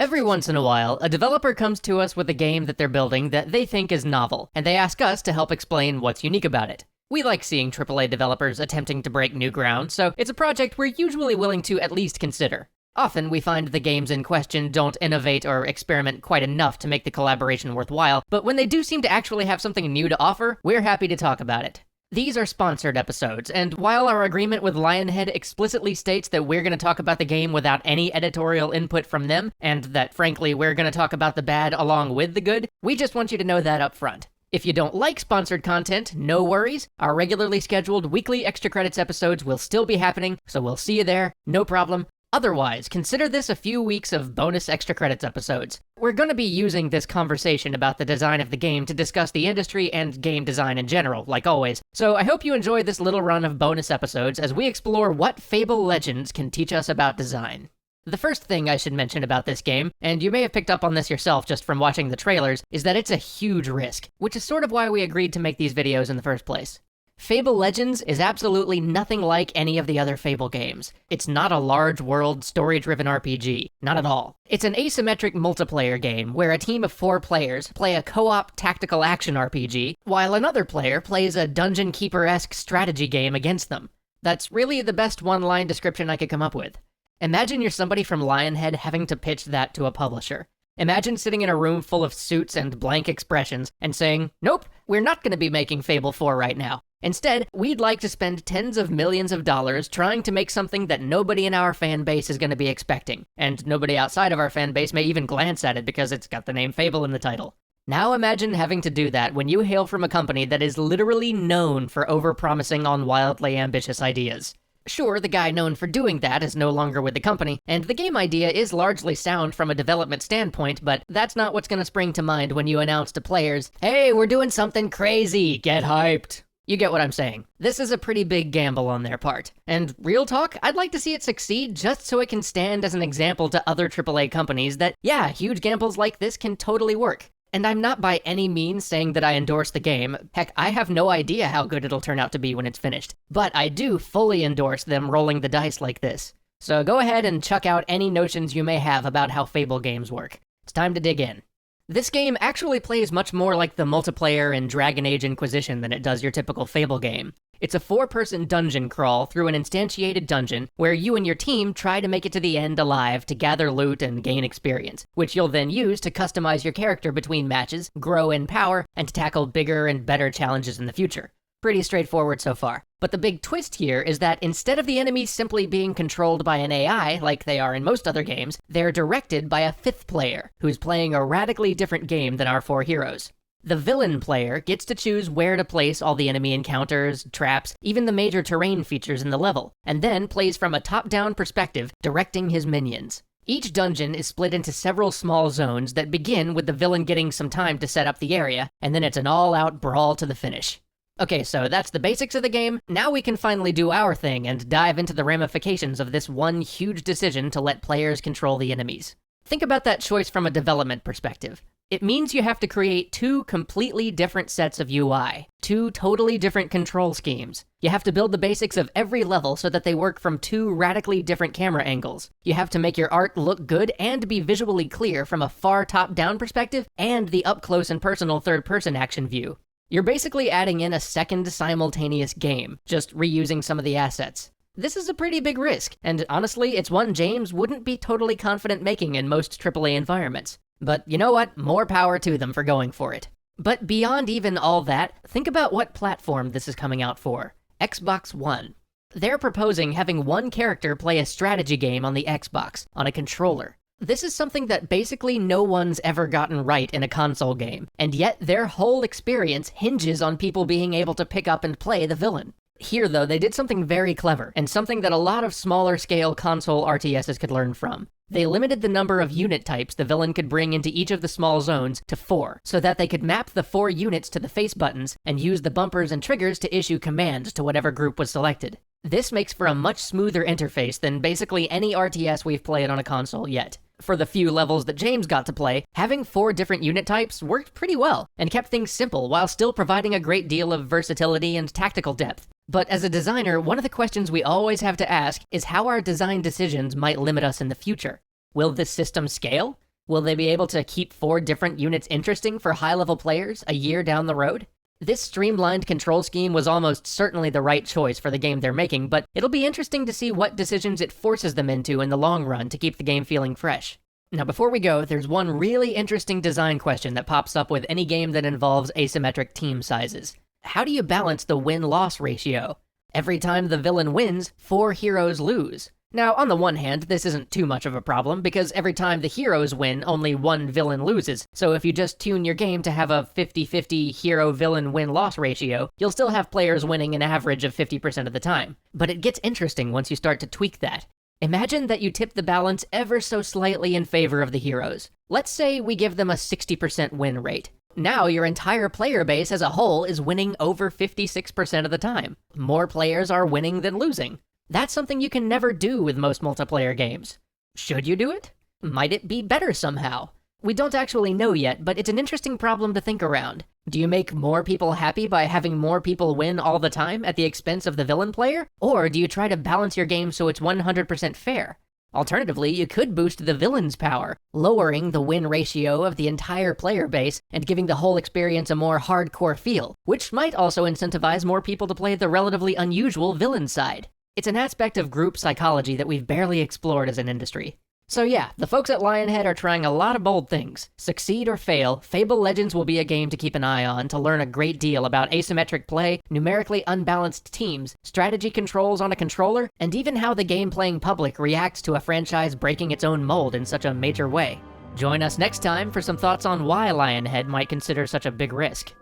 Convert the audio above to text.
Every once in a while, a developer comes to us with a game that they're building that they think is novel, and they ask us to help explain what's unique about it. We like seeing AAA developers attempting to break new ground, so it's a project we're usually willing to at least consider. Often, we find the games in question don't innovate or experiment quite enough to make the collaboration worthwhile, but when they do seem to actually have something new to offer, we're happy to talk about it. These are sponsored episodes, and while our agreement with Lionhead explicitly states that we're going to talk about the game without any editorial input from them, and that frankly we're going to talk about the bad along with the good, we just want you to know that up front. If you don't like sponsored content, no worries. Our regularly scheduled weekly Extra Credits episodes will still be happening, so we'll see you there, no problem. Otherwise, consider this a few weeks of bonus Extra Credits episodes. We're going to be using this conversation about the design of the game to discuss the industry and game design in general, like always. So I hope you enjoy this little run of bonus episodes as we explore what Fable Legends can teach us about design. The first thing I should mention about this game, and you may have picked up on this yourself just from watching the trailers, is that it's a huge risk, which is sort of why we agreed to make these videos in the first place. Fable Legends is absolutely nothing like any of the other Fable games. It's not a large world, story-driven RPG. Not at all. It's an asymmetric multiplayer game where a team of 4 players play a co-op tactical action RPG, while another player plays a dungeon keeper-esque strategy game against them. That's really the best one-line description I could come up with. Imagine you're somebody from Lionhead having to pitch that to a publisher. Imagine sitting in a room full of suits and blank expressions and saying, "Nope, we're not going to be making Fable 4 right now. Instead, we'd like to spend tens of millions of dollars trying to make something that nobody in our fan base is going to be expecting, and nobody outside of our fan base may even glance at it because it's got the name Fable in the title." Now imagine having to do that when you hail from a company that is literally known for overpromising on wildly ambitious ideas. Sure, the guy known for doing that is no longer with the company, and the game idea is largely sound from a development standpoint, but that's not what's going to spring to mind when you announce to players, "Hey, we're doing something crazy, get hyped." You get what I'm saying. This is a pretty big gamble on their part. And real talk, I'd like to see it succeed just so it can stand as an example to other AAA companies that, yeah, huge gambles like this can totally work. And I'm not by any means saying that I endorse the game. Heck, I have no idea how good it'll turn out to be when it's finished. But I do fully endorse them rolling the dice like this. So go ahead and chuck out any notions you may have about how Fable games work. It's time to dig in. This game actually plays much more like the multiplayer in Dragon Age Inquisition than it does your typical Fable game. It's a 4-person dungeon crawl through an instantiated dungeon where you and your team try to make it to the end alive to gather loot and gain experience, which you'll then use to customize your character between matches, grow in power, and to tackle bigger and better challenges in the future. Pretty straightforward so far. But the big twist here is that instead of the enemies simply being controlled by an AI, like they are in most other games, they're directed by a 5th player, who's playing a radically different game than our 4 heroes. The villain player gets to choose where to place all the enemy encounters, traps, even the major terrain features in the level, and then plays from a top-down perspective, directing his minions. Each dungeon is split into several small zones that begin with the villain getting some time to set up the area, and then it's an all-out brawl to the finish. Okay, so that's the basics of the game. Now we can finally do our thing and dive into the ramifications of this one huge decision to let players control the enemies. Think about that choice from a development perspective. It means you have to create 2 completely different sets of UI, 2 totally different control schemes. You have to build the basics of every level so that they work from 2 radically different camera angles. You have to make your art look good and be visually clear from a far top-down perspective and the up-close and personal third-person action view. You're basically adding in a second simultaneous game, just reusing some of the assets. This is a pretty big risk, and honestly, it's one James wouldn't be totally confident making in most AAA environments. But you know what? More power to them for going for it. But beyond even all that, think about what platform this is coming out for. Xbox One. They're proposing having one character play a strategy game on the Xbox, on a controller. This is something that basically no one's ever gotten right in a console game, and yet their whole experience hinges on people being able to pick up and play the villain. Here, though, they did something very clever, and something that a lot of smaller-scale console RTSs could learn from. They limited the number of unit types the villain could bring into each of the small zones to 4, so that they could map the 4 units to the face buttons and use the bumpers and triggers to issue commands to whatever group was selected. This makes for a much smoother interface than basically any RTS we've played on a console yet. For the few levels that James got to play, having 4 different unit types worked pretty well, and kept things simple while still providing a great deal of versatility and tactical depth. But as a designer, one of the questions we always have to ask is how our design decisions might limit us in the future. Will this system scale? Will they be able to keep 4 different units interesting for high-level players a year down the road? This streamlined control scheme was almost certainly the right choice for the game they're making, but it'll be interesting to see what decisions it forces them into in the long run to keep the game feeling fresh. Now before we go, there's one really interesting design question that pops up with any game that involves asymmetric team sizes. How do you balance the win-loss ratio? Every time the villain wins, 4 heroes lose. Now, on the one hand, this isn't too much of a problem, because every time the heroes win, only 1 villain loses, so if you just tune your game to have a 50-50 hero-villain win-loss ratio, you'll still have players winning an average of 50% of the time. But it gets interesting once you start to tweak that. Imagine that you tip the balance ever so slightly in favor of the heroes. Let's say we give them a 60% win rate. Now your entire player base as a whole is winning over 56% of the time. More players are winning than losing. That's something you can never do with most multiplayer games. Should you do it? Might it be better somehow? We don't actually know yet, but it's an interesting problem to think around. Do you make more people happy by having more people win all the time at the expense of the villain player? Or do you try to balance your game so it's 100% fair? Alternatively, you could boost the villain's power, lowering the win ratio of the entire player base and giving the whole experience a more hardcore feel, which might also incentivize more people to play the relatively unusual villain side. It's an aspect of group psychology that we've barely explored as an industry. So yeah, the folks at Lionhead are trying a lot of bold things. Succeed or fail, Fable Legends will be a game to keep an eye on to learn a great deal about asymmetric play, numerically unbalanced teams, strategy controls on a controller, and even how the game-playing public reacts to a franchise breaking its own mold in such a major way. Join us next time for some thoughts on why Lionhead might consider such a big risk.